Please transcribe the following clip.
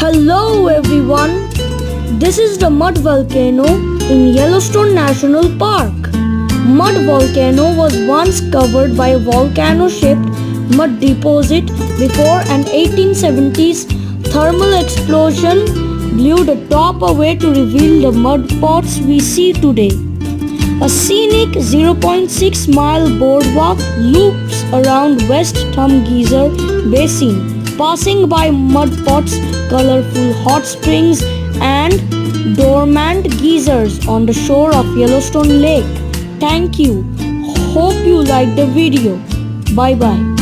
Hello everyone, this is the mud volcano in Yellowstone National Park. Mud volcano was once covered by a volcano-shaped mud deposit before an 1870s thermal explosion blew the top away to reveal the mud pots we see today. A scenic 0.6-mile boardwalk loops around West Thumb Geyser Basin, passing by mud pots, colorful hot springs, and dormant geysers on the shore of Yellowstone Lake. Thank you. Hope you liked the video. Bye bye.